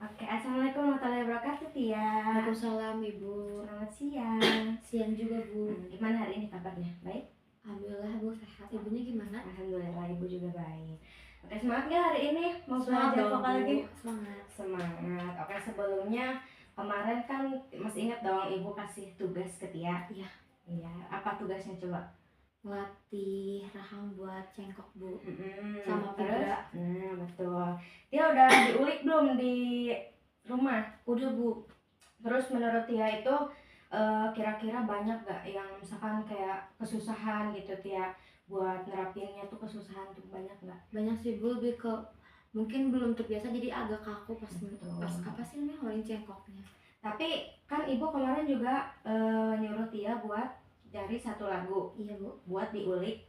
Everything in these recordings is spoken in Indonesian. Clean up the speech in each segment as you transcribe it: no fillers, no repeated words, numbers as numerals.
Oke, assalamualaikum warahmatullahi wabarakatuh, Tia. Waalaikumsalam Ibu. Selamat siang. Siang juga Bu. Gimana hari ini kabarnya? Baik? Alhamdulillah Bu sehat. Ibunya gimana? Alhamdulillah, Ibu juga baik. Oke, semangat nggak hari ini? Mau Semangat belajar dong, vokal Bu. lagi? Semangat. Semangat. Oke, sebelumnya kemarin kan masih ingat dong Ibu kasih tugas ke Tia? Iya. Iya. Apa tugasnya coba? Melatih rahang buat cengkok Bu. Sama terus? Nah, betul. Tia udah diulik belum di rumah? Udah Bu. Terus menurut Tia itu kira-kira banyak gak yang misalkan kayak kesusahan gitu Tia buat nerapinnya tuh, kesusahan tuh banyak gak? Banyak sih Bu, lebih ke mungkin belum terbiasa jadi agak kaku pas apa sih namanya ngolin cengkoknya. Tapi kan Ibu kemarin juga nyuruh Tia buat cari satu lagu. Iya Bu. Buat diulik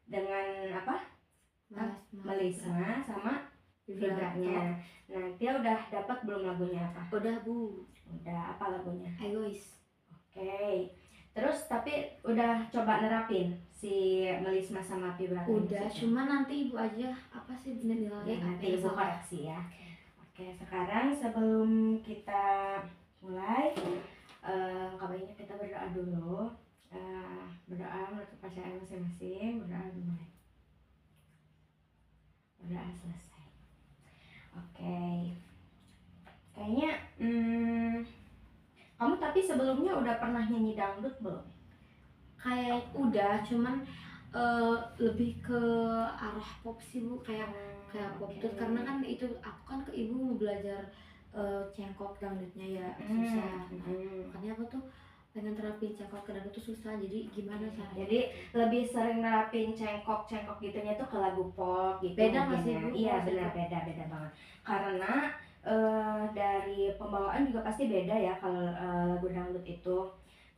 dengan apa? Melisma sama vibranya. Nah, Tia udah dapat belum lagunya apa? Udah Bu. Udah. Apa lagunya? Egois. Oke. Terus tapi udah coba nerapin si melisma sama vibranya? Udah, cuma nanti Ibu aja apa sih nilai ya, nanti Ibu koreksi ya. Oke, sekarang sebelum kita mulai kabarnya kita berdoa dulu. Berdoa menurut kepercayaan masing-masing. Berdoa dimulai. Berdoa selesai. Oke. Kayaknya kamu tapi sebelumnya udah pernah nyanyi dangdut belum? Kayak udah, cuman lebih ke arah pop sih Bu, kayak pop tuh karena kan itu aku kan ke Ibu mau belajar cengkok dangdutnya ya susah. Makanya aku tuh pengen terapin cengkok ke dangdut tuh susah, jadi gimana caranya? Jadi lebih sering nerapin cengkok gitunya tuh ke lagu pop gitu. Beda nggak sih Bu? Iya benar, beda banget. Karena dari pembawaan juga pasti beda ya kalau lagu dangdut itu.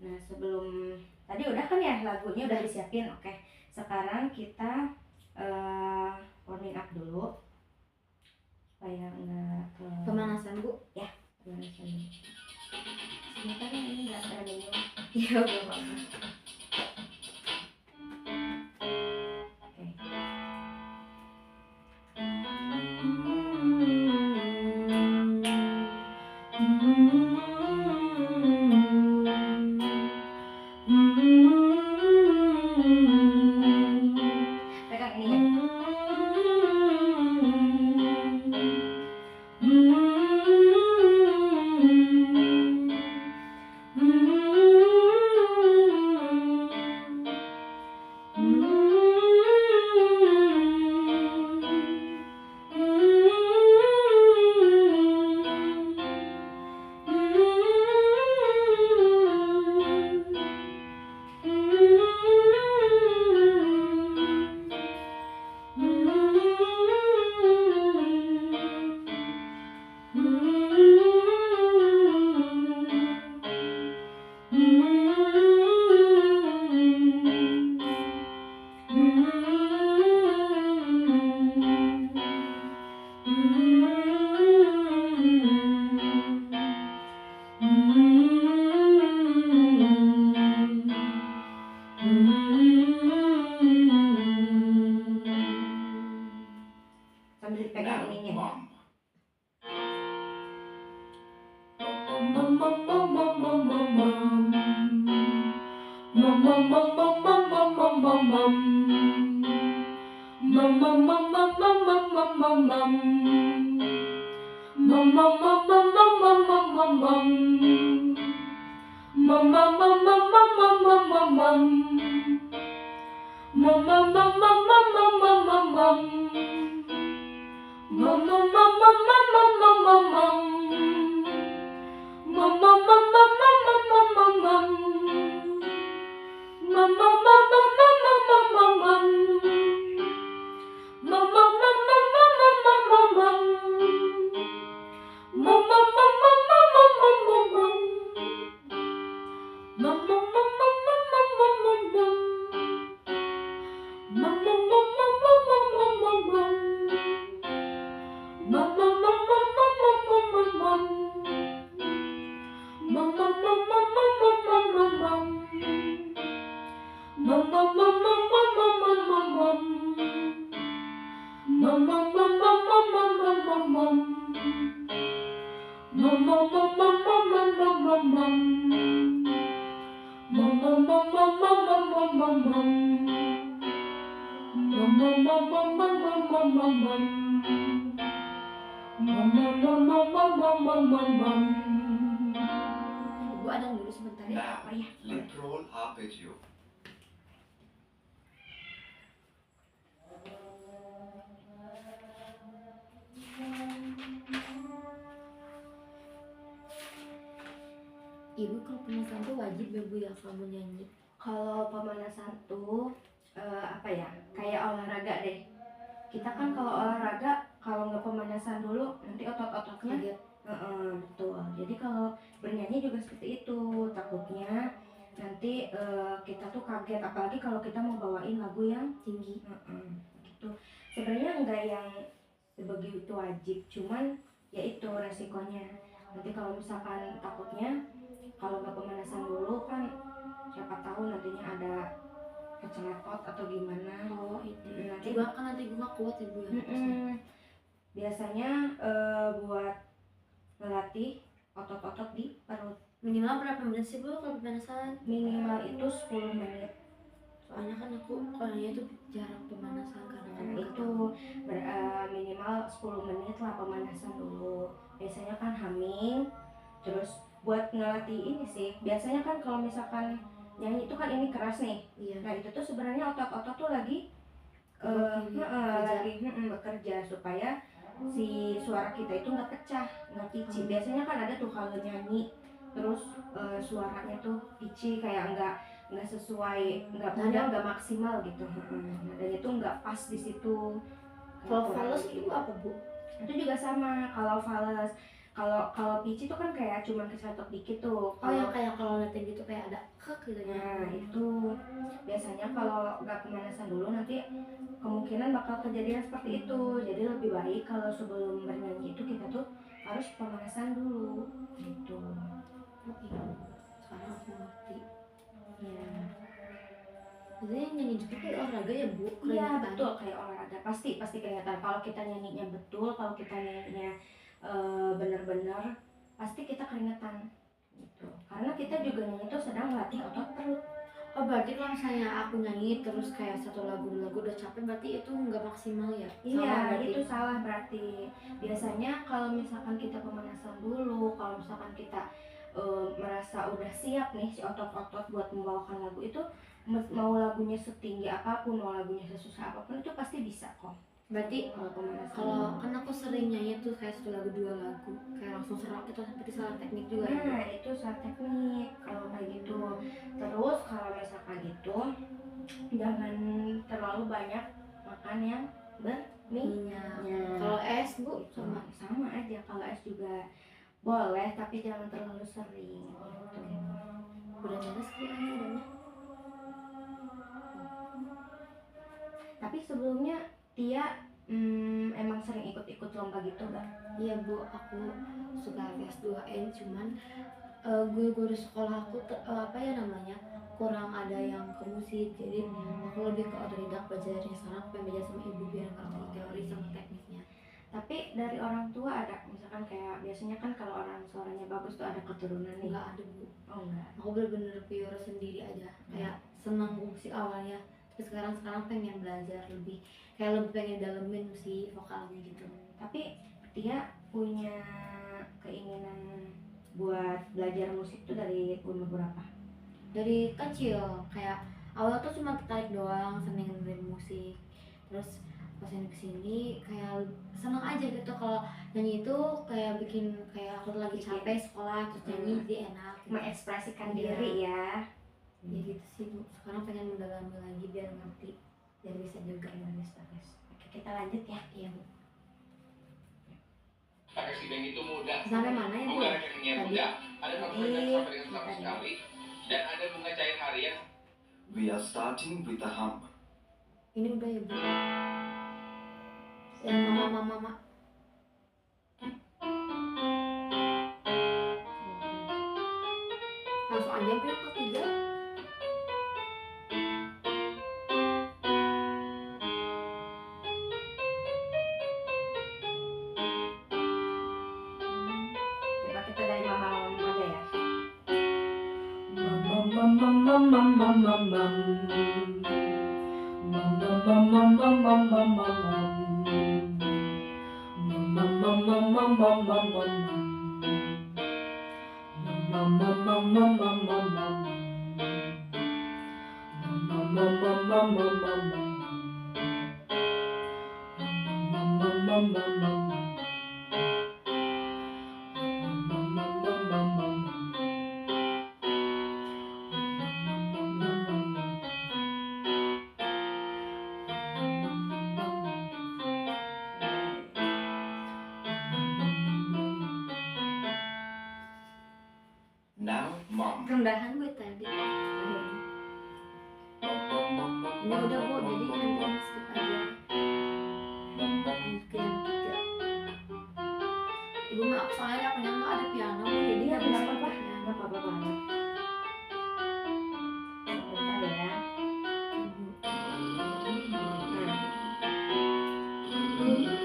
Nah, sebelum tadi udah kan ya lagunya udah disiapin. Oke, sekarang kita warming up dulu supaya nggak pemanasan Bu. Ya, pemanasan dulu. Sebentar ya, ini nggak terlalu minum. Iya Bu. Pegang ini ya. Sambil dipegang ininya. Mom mom mom mom mom mom mom mom mom. Mom mom mom mom mom mom mom mom mom. Mom mom mom mom mom mom mom mom mom. Mom mom mom mom mom mom mom mom mom. Ibu adang dulu sebentar ya. Now, Apa ya? lip roll arpeggio. Ibu kalau pemanasan tuh wajib ya Bu ya kamu nyanyi. Kalau pemanasan tuh apa ya, kayak olahraga deh. Kita kan kalau olahraga kalau nggak pemanasan dulu nanti otot-ototnya Kaget. betul. Jadi kalau bernyanyi juga seperti itu, takutnya nanti kita tuh kaget, apalagi kalau kita mau bawain lagu yang Tinggi. gitu. Sebenarnya enggak yang sebegitu wajib, cuman ya itu resikonya. Nanti kalau misalkan takutnya kalau nggak pemanasan dulu kan siapa tahu nantinya ada keceletot atau gimana. Oh itu. Nanti Juga kan nanti gue gak kuat Ibu ya. biasanya buat melatih otot-otot di perut. Minimal berapa menit sih Bu kalau pemanasan? Minimal itu 10 menit. Soalnya kan aku orangnya tuh jarang pemanasan karena kan Nah, itu minimal 10 menit lah pemanasan dulu. Biasanya kan humming, terus buat ngelatih ini sih. Biasanya kan kalau misalkan nyanyi itu kan ini keras nih. Iya. Nah itu tuh sebenarnya otot-otot tuh lagi bekerja supaya si suara kita itu nggak pecah, nggak pitchy. Biasanya kan ada tuh kalau nyanyi terus suaranya tuh pitchy kayak nggak sesuai, nggak maksimal gitu. Nah, dan itu nggak pas di situ. Kalau fals itu apa Bu? Itu juga sama. Kalau fals, kalau pitchy tuh kan kayak cuman kesetok dikit tuh. Oh yang kayak kalau netting gitu kayak ada kek gitu ya. Nah itu biasanya kalau nggak pemanasan dulu nanti kemungkinan bakal kejadian seperti itu. Jadi lebih baik kalau sebelum bernyanyi itu kita tuh harus pemanasan dulu gitu. Oke. Sekarang aku ngerti. Ya. Jadi nyanyi juga kayak olahraga ya Bu? Iya Keringetan. betul, kayak olahraga pasti keringetan. Kalau kita nyanyinya betul, kalau kita nyanyinya bener-bener pasti kita keringetan gitu. Karena kita juga nyanyi itu sedang melatih otot perut. Oh berarti kalau misalnya aku nyanyi terus kayak satu lagu dua lagu udah capek berarti itu nggak maksimal ya? Iya, Salah berarti. itu salah berarti. Biasanya kalau misalkan kita pemanasan dulu, kalau misalkan kita merasa udah siap nih si otot-otot buat membawakan lagu itu, mau lagunya setinggi apapun, mau lagunya sesusah apapun itu pasti bisa kok. Berarti Kalau pemanasan. kalau kan aku sering nyanyi tuh kayak satu lagu dua lagu kayak langsung serak itu seperti salah teknik juga ya. Nah, itu salah teknik kalau kayak gitu. Terus kalau misalkan gitu, jangan terlalu banyak makan yang berminyak. Minyak. Kalau es Bu Sama aja, kalau es juga boleh tapi jangan terlalu sering gitu. udah nyaris kayaknya udahnya. Tapi sebelumnya Tia emang sering ikut-ikut lomba gitu gak? Iya Bu, aku suka FS2N cuman guru-guru sekolah aku apa ya namanya kurang ada yang ke musik, jadi aku lebih ke otodidak belajarnya. Sekarang aku pengen belajar sama ibu biar ngerti teori sama tekniknya. Tapi dari orang tua ada, misalkan kayak biasanya kan kalau orang suaranya bagus tuh ada keturunan nih. Enggak ada Bu, Oh enggak. aku bener-bener pure sendiri aja, kayak senang musik awalnya tapi sekarang pengen belajar lebih, kayak lebih pengen dalemin musik vokalnya gitu. Tapi Tia punya keinginan buat belajar musik tuh dari umur berapa? Dari kecil, kayak awal tuh cuma tertarik doang, seneng dengerin musik, terus pas yang kesini kayak seneng aja gitu. Kalau nyanyi itu kayak bikin kayak aku lagi capek sekolah terus nyanyi jadi enak gitu. Mengekspresikan Iya. diri ya. Ya gitu sih Bu, sekarang pengen mendalami lagi biar ngerti, biar bisa juga. Bagus. Oke, kita lanjut ya. Iya Bu. Pakai sidang itu mudah. Sampai mana ya Bu? Bunga rekeningnya Tadi. mudah. Ada fasilitas sampai dengan 100 kali. Dan ada bunga cair harian. We are starting with a hum. Ini udah ya Bu. Yang mama. Langsung aja Bu yang ketiga. Now, mom. Rendahan gue tadi. Ini udah Bu, jadi nanti skip aja. Lanjut ke yang ketiga. Ibu maaf soalnya apanya nggak ada piano Bu, jadi Iya, harus